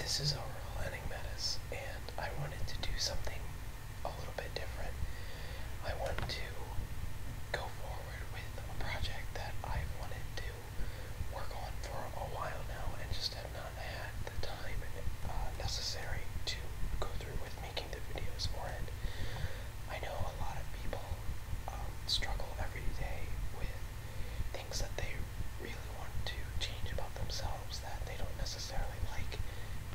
This is Aurel Enigmatis, and I wanted to do something a little bit different. I want to go forward with a project that I've wanted to work on for a while now and just have not had the time necessary to go through with making the videos for it. I know a lot of people struggle every day with things that they really want to change about themselves that they don't necessarily like,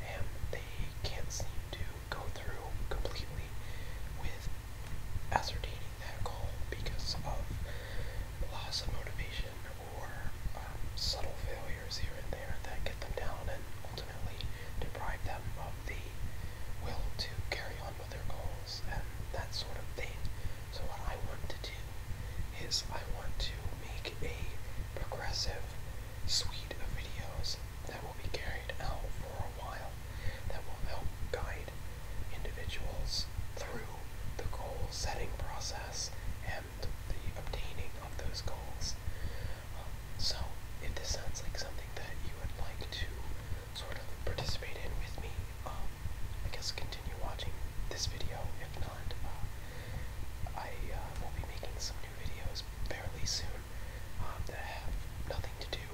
and they can't seem to go through completely with ascertaining that goal because of loss of motivation or subtle failures here and there that get them down and ultimately deprive them of the will to carry on with their goals and that sort of thing. So what I want to do is I want to make a progressive suite of videos that will be carried out for a while, that will help guide individuals through the goal setting process and the obtaining of those goals. So if this sounds like something that you would like to sort of participate in with me, I guess continue watching this video. If not, I will be making some new videos fairly soon that have nothing to do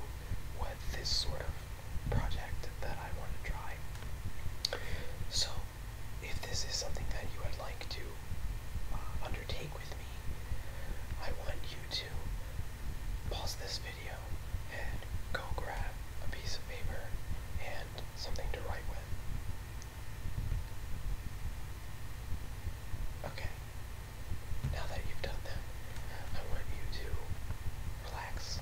with this sort of project that I want to try. So if this is something that you would like to undertake with me, I want you to pause this video and go grab a piece of paper and something to write with. Okay, now that you've done that, I want you to relax.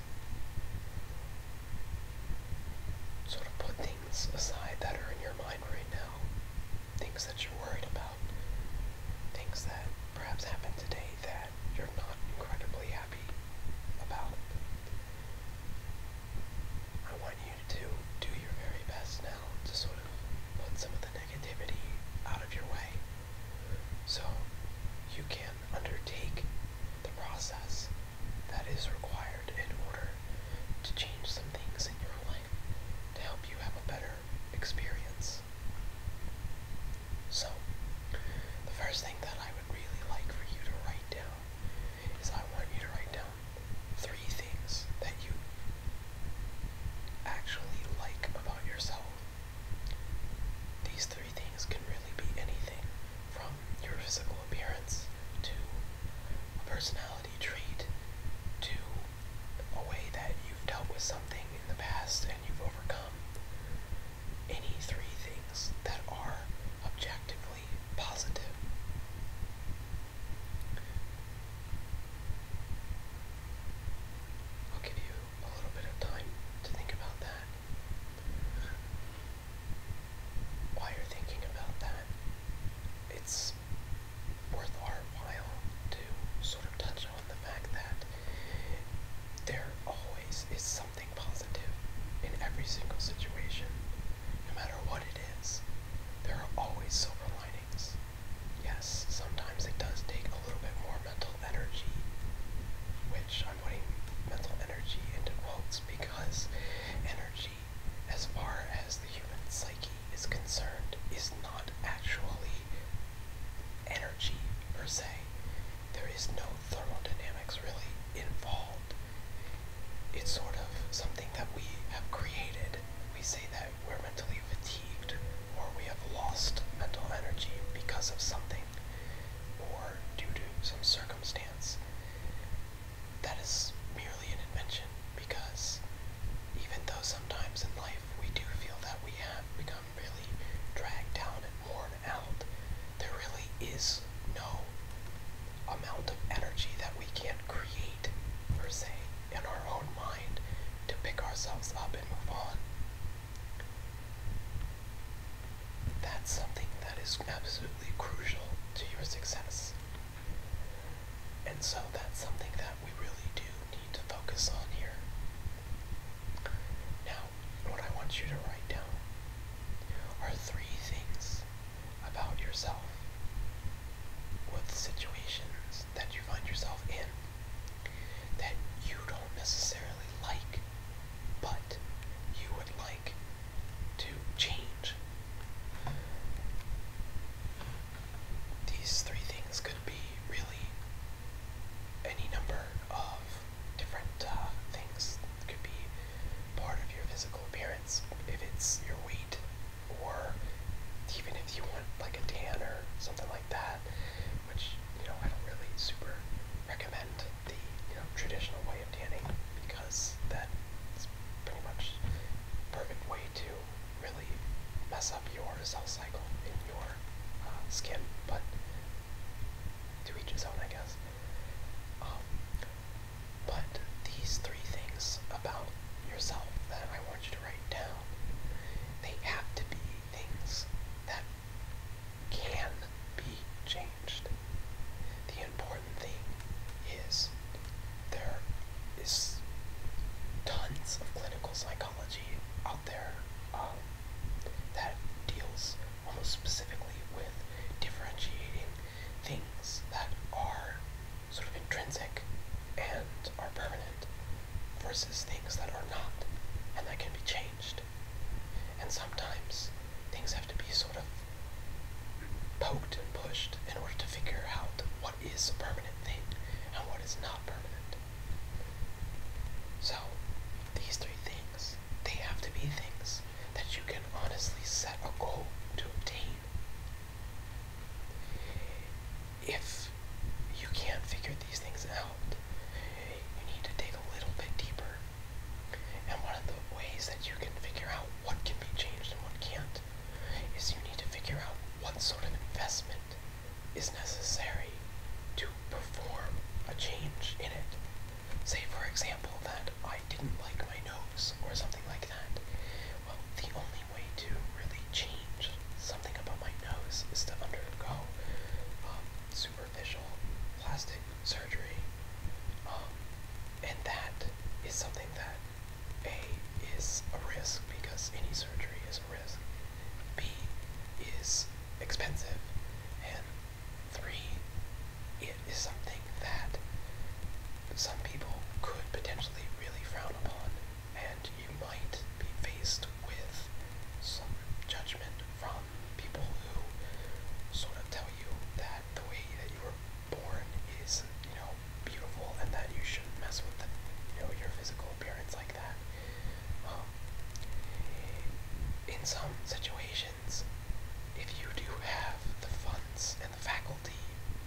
Sort of put things aside that are in your mind right now, things that you're worried about, things that perhaps happened today that you're not incredibly happy about. I want you to do your very best now to sort of put some of the negativity out of your way so you can undertake the process that is required in order to change some things in your life to help you have a better experience. So, the first thing that I would really like for you to write down is I want you to write down 3 things that you actually like about yourself. These 3 things can really be anything from your physical appearance to a personality trait to a way that you've dealt with something in the past and you've overcome. Any 3 things that are objectively positive. I'll give you a little bit of time to think about that. While you're thinking about that, it's worth our while to sort of touch on the fact that there always is something positive in every single situation. No matter what it is, there are always silver linings. Yes, sometimes it does take a little bit more mental energy, which I'm putting mental energy into quotes because energy, as far as the human psyche is concerned, is not actually energy per se. There is no thermodynamics really involved. It's sort of something that we have created. We say that we're mentally fatigued or we have lost mental energy because of something or due to some circumstance. That is merely an invention because even though sometimes in life we do feel that we have become really dragged down and worn out, there really is no amount of energy that we can't create per se in our own mind to pick ourselves up and move on. That's something that is absolutely crucial to your success. And so that's something that we really do need to focus on here. Now, what I want you to write down are 3 things about yourself with situations that you find yourself in that you don't necessarily like, but you would like to change. tons of clinical psychology out there that deals almost specifically with differentiating things that are sort of intrinsic and are permanent versus things that are not and that can be changed. And sometimes things have to be sort of poked and pushed in order to figure out what is a permanent thing and what is not permanent. So, these three things, they have to be things that you can honestly set a goal to obtain. If you can't figure these things out, you need to dig a little bit deeper. And one of the ways that you can figure out what can be changed and what can't is you need to figure out what sort of investment is necessary to perform a change in it. Say, for example, that I didn't like my nose or something like that. Well, the only way to really change something about my nose is to undergo superficial plastic surgery. And that is something that A, is a risk because any surgery is a risk. B, is expensive. And 3, it is something that some people could potentially really frown upon, and you might be faced with some judgment from people who sort of tell you that the way that you were born is, beautiful and that you shouldn't mess with, your physical appearance like that. In some situations, if you do have the funds and the faculty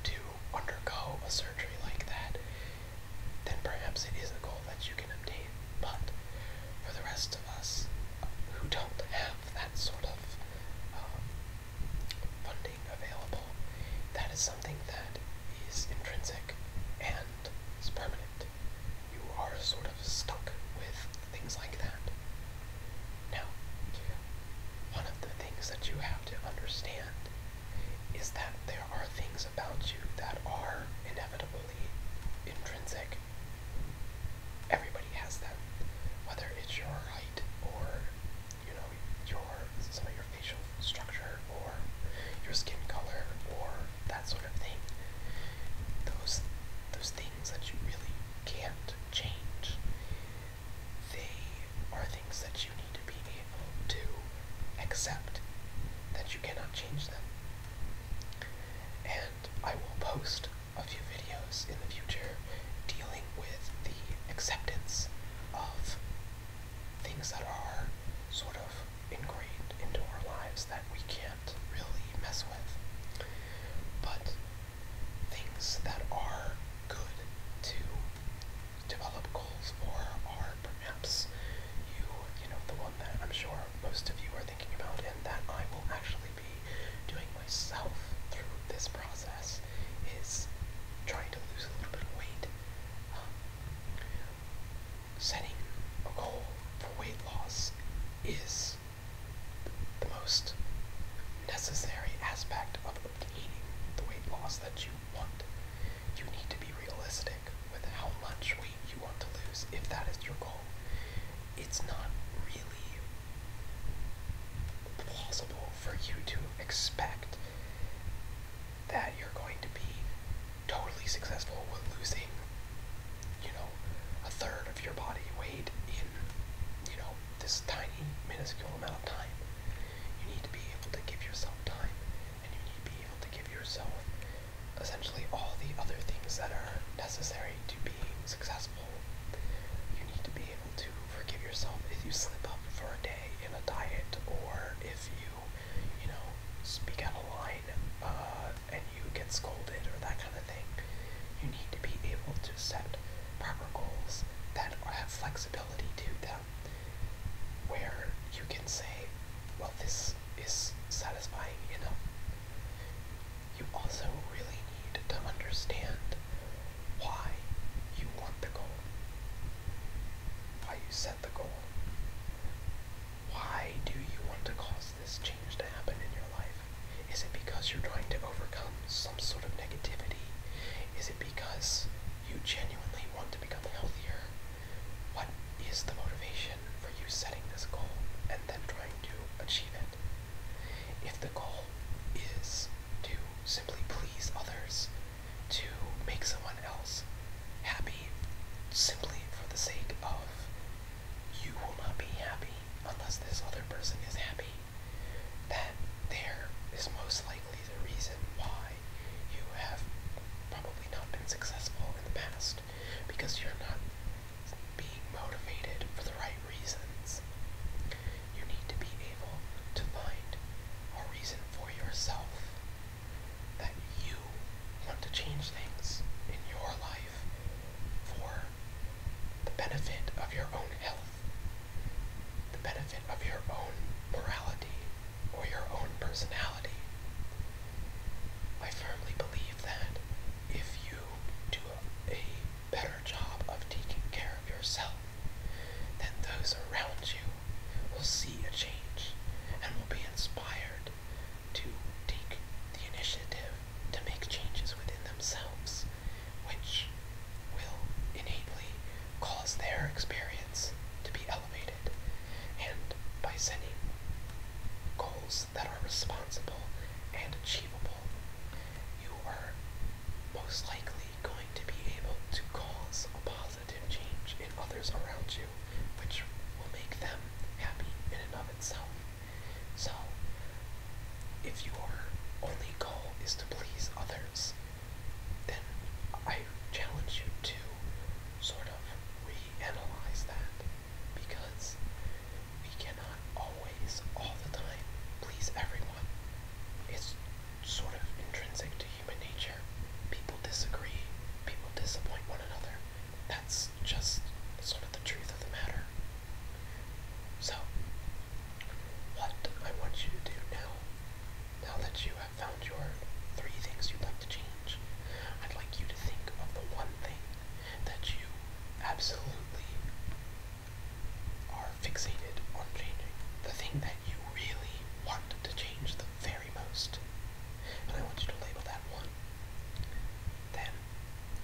to undergo a surgery like that, then perhaps it is a goal that you can obtain. But for the rest of us who don't have that sort of funding available, that is something that is intrinsic and is permanent. You are sort of stuck with things like that. Now, one of the things that you have to understand is that there are things about you that are inevitably intrinsic. Everybody has them, whether it's your height or, some of your facial structure or your skin color or that sort of thing. Those things that you really can't change, they are things that you need to be able to accept that you cannot change them. And I will post a few videos in the future dealing with the acceptance of things that are sort of ingrained into our lives that we can't really mess with. But things that are good to develop goals for are perhaps the one that I'm sure most of you are thinking about and that I will actually be doing myself through this process is trying to lose a little bit of weight. Setting a goal for weight loss is the most necessary aspect of obtaining the weight loss that you want. You need to be realistic with how much weight you want to lose if that is your goal. It's not really plausible for you to expect that you're going to be totally successful with losing, a third of your body weight in, this tiny, minuscule amount of time. You need to be able to give yourself time, and you need to be able to give yourself essentially all the other things that are necessary to being successful. You need to be able to forgive yourself if you slip up for a day in a diet, or if you, speak out of line and you get scolded or that kind of thing. You need to be able to set proper goals that have flexibility to them, where you can say, well, this is satisfying enough. You also really need to understand why you want the goal, why you set the goal. Why do you want to cause this change to happen in your life? Is it because you're trying to overcome some sort of personality. I firmly believe that if you do a better job of taking care of yourself, then those around you will see a change and will be inspired to take the initiative to make changes within themselves, which will innately cause their experience to be elevated. And by setting goals that are responsible and achievable, you are most likely going to be able to cause a positive change in others around you, which will make them happy in and of itself. So, if your only goal is to please others, then I challenge you to sort of reanalyze that, because we cannot always, all the time, please everyone. It's sort of intrinsic to human nature. People disagree, people disappoint one another. That's just sort of the truth of the matter. So, what I want you to do now that you have found your 3 things you'd like to change, I'd like you to think of the one thing that you absolutely are fixated on changing. The thing that you really want to change the very most. And I want you to label that 1. Then,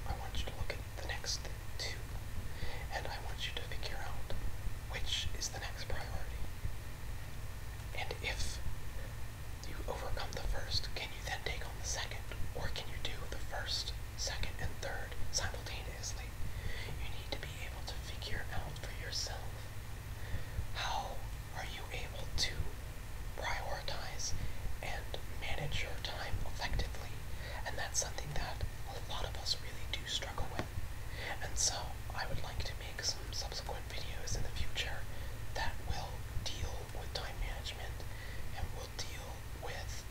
I want you to look at the next 2. And I want you to figure out which is the next priority. And if you overcome the first, can you then take on the second? Or can you do the first, second, and third simultaneously? You need to be able to figure out for yourself, how are you able to prioritize and manage your time effectively? And that's something that a lot of us really do struggle with. And so I would like to make some subsequent videos in the future that will deal with time management and will deal with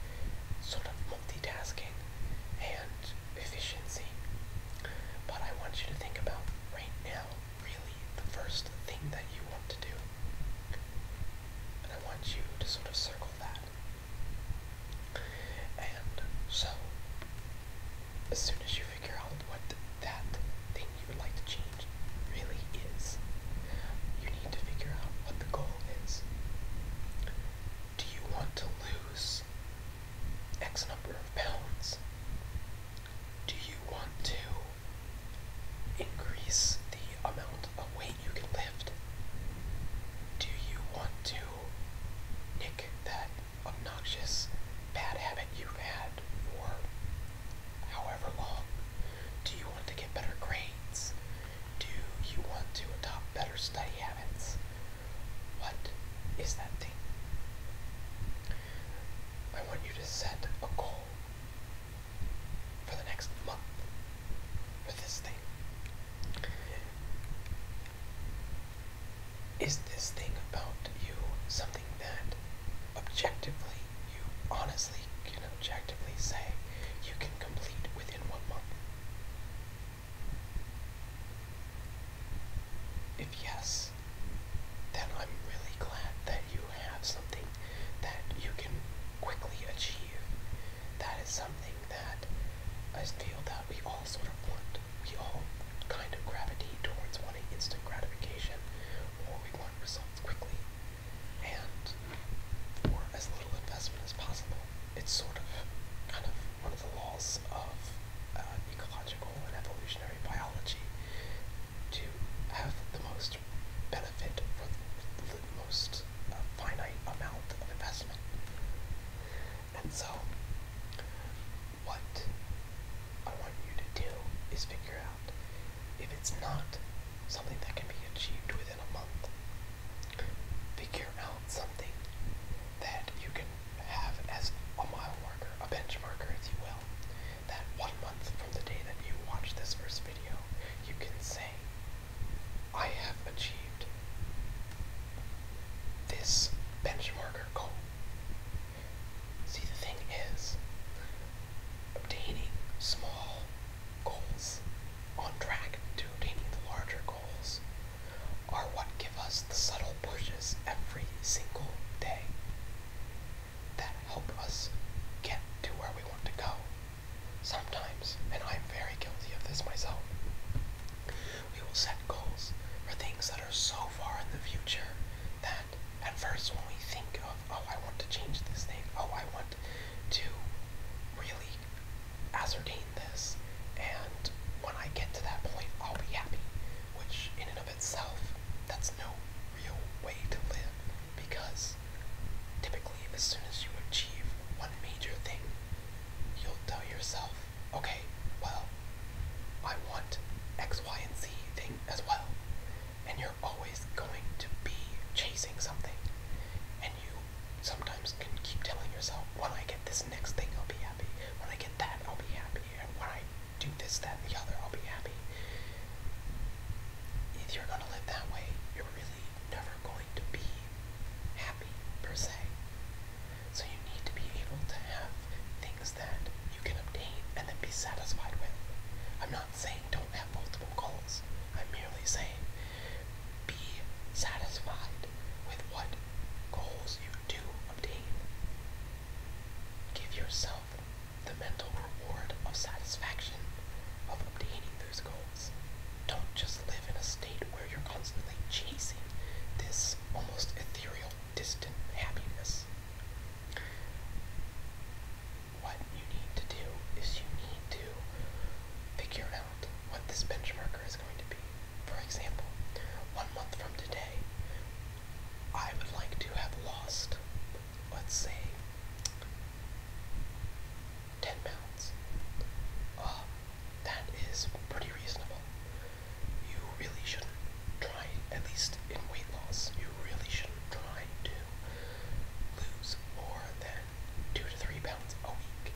sort of multitasking and efficiency. But I want you to think about right now really the first thing that you want to do. And I want you to sort of circle that. And so, as soon as you figure out what that thing you would like to change really is, you need to figure out what the goal is. Do you want to lose X number of pounds? Do you want to increase the amount of weight you can lift? Do you want to nick that obnoxious bad habit you've had for however long? Do you want to get better grades? Do you want to adopt better study habits? What is that thing? I want you to set a goal for the next month for this thing. Is this thing about you something that objectively, you honestly can objectively say you can complete within 1 month? If yes, then I'm really glad that you have something that you can quickly achieve. That is something that I feel that we all sort of want. We all kind of gravitate towards wanting instant gratification, or we want results quickly and for as little future that at first when we think of, oh, I want to change this thing, oh, I want to really ascertain this, and when I get to that point, I'll be happy, which in and of itself, that's no real way to live, because typically as soon as you achieve one major thing, you'll tell yourself, okay, well, I want X, Y, and Z thing as well. And you're always going to be chasing something. And you sometimes can keep telling yourself, when I get this next thing, I'll be happy. When I get that, I'll be happy. And when I do this, that, and the other, I'll be happy. If you're gonna live that way, you're really never going to be happy, per se. So you need to be able to have things that you can obtain and then be satisfied with. I'm not saying don't have multiple goals. I'm merely saying be satisfied with what goals you do obtain. Give yourself the mental reward of satisfaction of obtaining those goals. Don't just live in a state where you're constantly chasing this almost ethereal, distant happiness. What you need to do is you need to figure out what this benchmarker is going to be. For example, 1 month from today, I would like to have lost, let's say, 10 pounds. That is pretty reasonable. You really shouldn't try, at least in weight loss, you really shouldn't try to lose more than 2 to 3 pounds a week.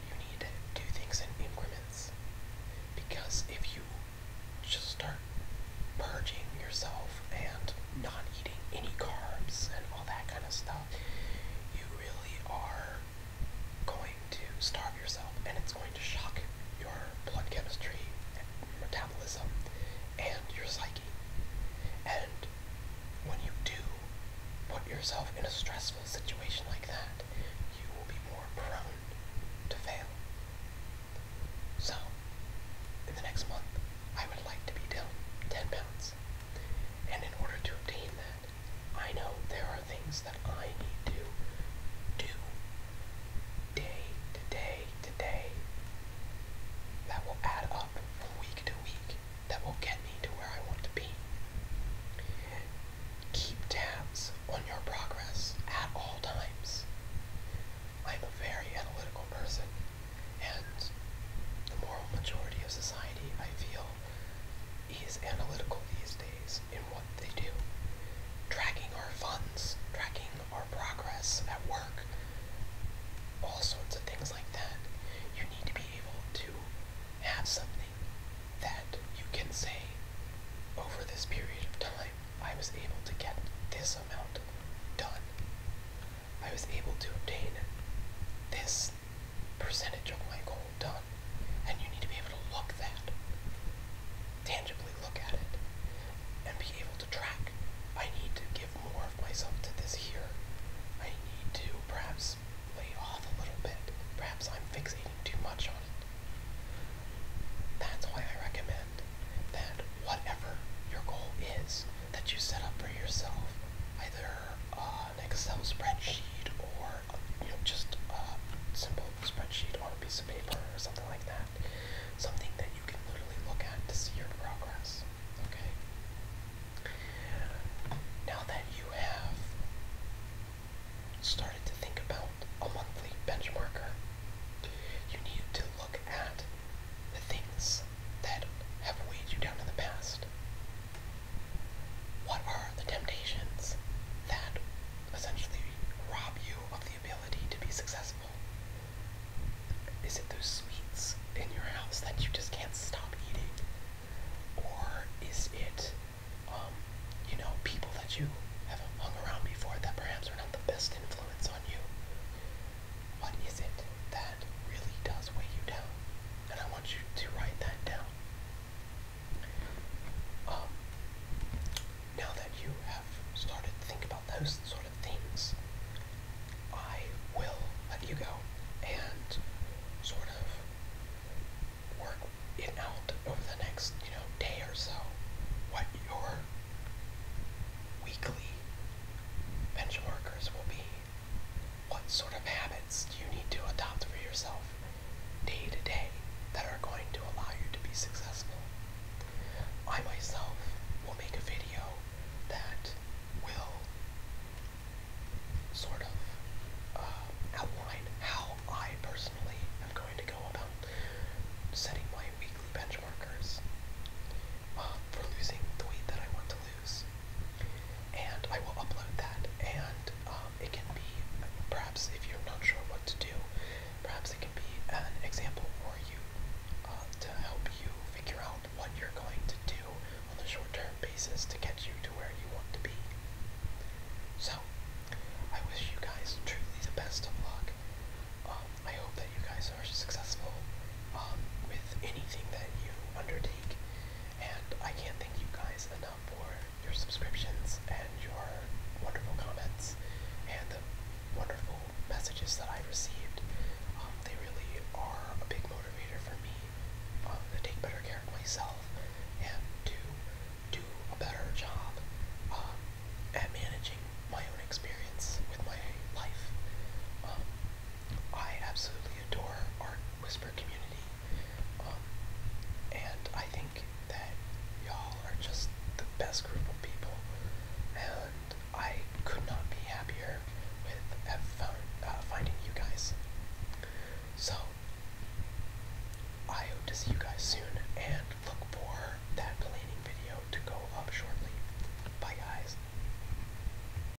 You need to do things in increments, because if you just start purging yourself and not eating any carbs and all that kind of stuff, you really are going to starve yourself, and it's going to shock your blood chemistry and metabolism and your psyche. And when you do put yourself in a stressful situation like that, you will be more prone to fail. So, in the next month, I would like to be down 10 pounds. And in order to obtain that, I know there are things that I need to do day to day to day that will add up from week to week, that will get me to where I want to be. Keep tabs on your progress at all times. I'm a very analytical person, and the moral majority of society, I feel, is analytical these days in what they do. Tracking our funds, tracking our progress at work, all sorts of things like that. You need to be able to have something that you can say, over this period of time, I was able to get this amount done. I was able to obtain this percentage of my goal done. And you need to be able to look that, tangibly look at it, and be able to track. I need to give more of myself to this here. I need to perhaps lay off a little bit. Perhaps I'm fixating too much on it. That's why I recommend that whatever your goal is,